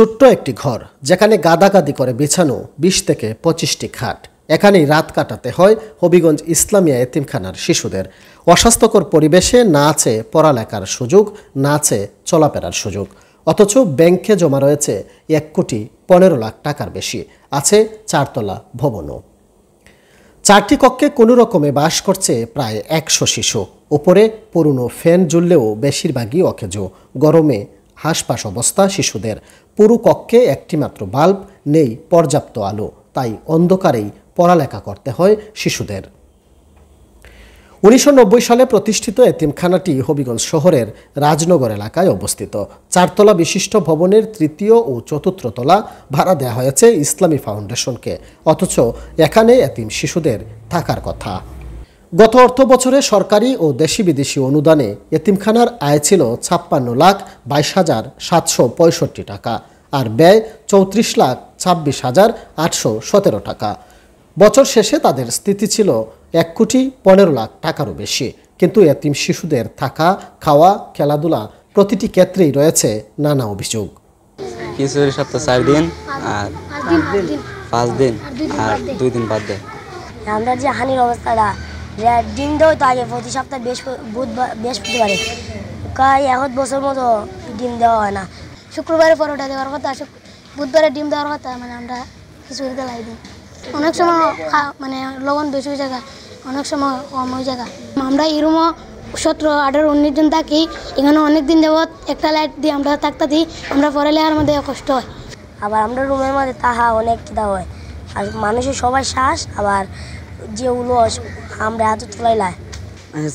ছোট্ট একটি ঘর যেখানে গাদাগাদি করে বিছানো ২০ থেকে ২৫টি খাট। এখানেই রাত কাটাতে হয় হবিগঞ্জ ইসলামিয়া এতিমখানার শিশুদের। অস্বাস্থ্যকর পরিবেশে না আছে পড়ালেখার সুযোগ, না আছে চলাফেরার সুযোগ। অথচ ব্যাংকে জমা রয়েছে ১,১৫,০০,০০০ টাকার বেশি, আছে ৪তলা ভবনও। ৪টি কক্ষে কোনো রকমে বাস করছে প্রায় ১০০ শিশু। উপরে পুরনো ফ্যান ঝুললেও বেশিরভাগই অকেজো। গরমে হাঁসফাঁস অবস্থা শিশুদের। পুরো কক্ষে একটি মাত্র বাল্ব, নেই পর্যাপ্ত আলো, তাই অন্ধকারেই পড়ালেখা করতে হয় শিশুদের। ১৯৯০ সালে প্রতিষ্ঠিত এতিমখানাটি হবিগঞ্জ শহরের রাজনগর এলাকায় অবস্থিত। ৪তলা বিশিষ্ট ভবনের ৩য় ও ৪র্থ তলা ভাড়া দেওয়া হয়েছে ইসলামী ফাউন্ডেশনকে। অথচ এখানে এতিম শিশুদের থাকার কথা। গত অর্থ বছরে সরকারি ও দেশি বিদেশি অনুদানে এতিমখানার আয় ছিল ৫৬,২২,৭৬৫ টাকা, আর ব্যয় ৩৪,২৬,৮১৭ টাকা। বছর শেষে তাদের স্থিতি ছিল ১,১৫,০০,০০০ টাকারও বেশি। কিন্তু এতিম শিশুদের থাকা, খাওয়া, খেলাধুলা প্রতিটি ক্ষেত্রেই রয়েছে নানা অভিযোগ। খিচুড়ি সপ্তাহে ৪ দিন আর ৫ দিন আর ২ দিন বাদ দেয়। আমরা যে হানির অবস্থাটা ডিম দেওয়া তো আগে প্রতি সপ্তাহে বৃহস্পতিবারে এখন বছর মতো ডিম দেওয়া হয় না। শুক্রবারে পরোটা দেওয়ার কথা, বুধবারে ডিম দেওয়ার কথা, আমরা খিচুড়িতে লাই দিই। অনেক সময় লবণ বেশি হয়ে জায়গা, অনেক সময় কম হয়ে জায়গা। আমরা এরমও ১৭, ১৮, ১৯ জন থাকি। এখানে অনেক দিন যাবৎ একটা লাইট দিয়ে আমরা থাকতে দিই। আমরা পড়ালেখার মধ্যে কষ্ট হয়। আবার আমরা রুমের মধ্যে তাহা অনেক কিতা হয়, আর মানুষের সবাই শ্বাস, আবার যে উলস আমরা এত তোলাই লাই।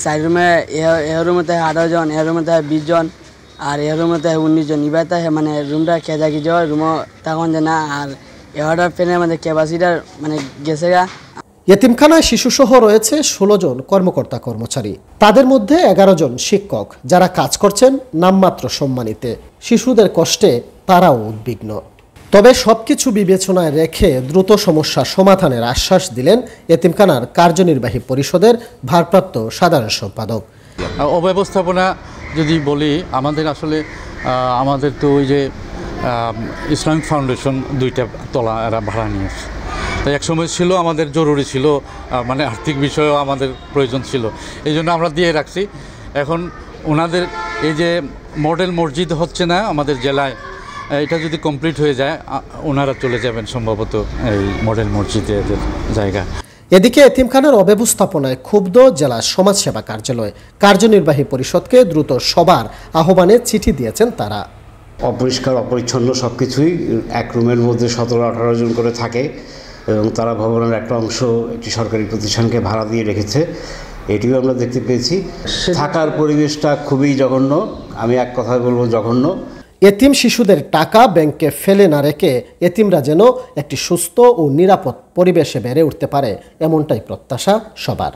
৪ রুমে, এ রুমে থাকে ১৮ জন, এ রুমে থাকে ২০ জন, আর এ রুমে থাকে ১৯ জন। এবার থাকে রুমটা খেজা খেজে হয়, রুমও তখন যে না। আর এগারোটার ফ্যানের মধ্যে ক্যাপাসিটার গেছে গা। এতিমখানায় শিশুসহ রয়েছে ১৬ জন কর্মকর্তা কর্মচারী। তাদের মধ্যে ১১ জন শিক্ষক, যারা কাজ করছেন নামমাত্র সম্মানিতে। শিশুদের কষ্টে তারাও উদ্বিগ্ন। তবে সবকিছু বিবেচনায় রেখে দ্রুত সমস্যা সমাধানের আশ্বাস দিলেন এতিমখানার কার্যনির্বাহী পরিষদের ভারপ্রাপ্ত সাধারণ সম্পাদক। অব্যবস্থাপনা যদি বলি, আমাদের তো ওই যে ইসলামিক ফাউন্ডেশন ২টা তলা এরা ভাড়া নিয়েছে। তো এক সময় ছিল আমাদের জরুরি ছিল, আর্থিক বিষয়েও আমাদের প্রয়োজন ছিল, এই জন্য আমরা দিয়ে রাখছি। এখন ওনাদের এই যে মডেল মসজিদ হচ্ছে না আমাদের জেলায়, এটা যদি কমপ্লিট হয়ে যায় ওনারা চলে যাবেন সম্ভবত এই মডেল মসজিদের জায়গা। এদিকে এতিমখানার অব্যবস্থাপনায় ক্ষুব্ধ জেলা সমাজসেবা কার্যালয়। কার্যনির্বাহী পরিষদকে দ্রুত সবার আহ্বানে চিঠি দিয়েছেন তারা। অপরিষ্কার, অপরিচ্ছন্ন সব কিছুই। এক রুমের মধ্যে ১৭-১৮ জন করে থাকে এবং তারা ভবনের একটা অংশ একটি সরকারি প্রতিষ্ঠানকে ভাড়া দিয়ে রেখেছে। এটিও আমরা দেখতে পেয়েছি। থাকার পরিবেশটা খুবই জঘন্য। আমি এক কথায় বলবো জঘন্য। এতিম শিশুদের টাকা ব্যাংকে ফেলে না রেখে এতিমরা যেন একটি সুস্থ ও নিরাপদ পরিবেশে বেড়ে উঠতে পারে, এমনটাই প্রত্যাশা সবার।